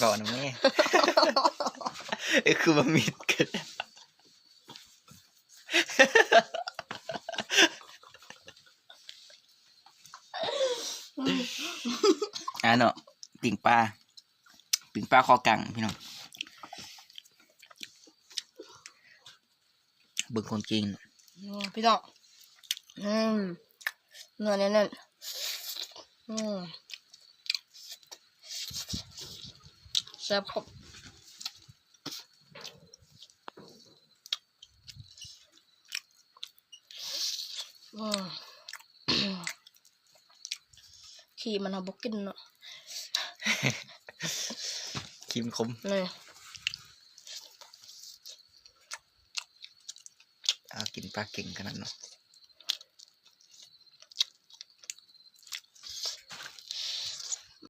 ก่อนนะแม่คือบะมิดกันเนาะปิ่งปลาคอกังพี่น้องเบิ่งคนกินพี่น้องเนื้อแน่นแซ่บครับขี้มันเอาบกินเนาะคิมคมเลยกินปลาเก่งขนาดเนาะ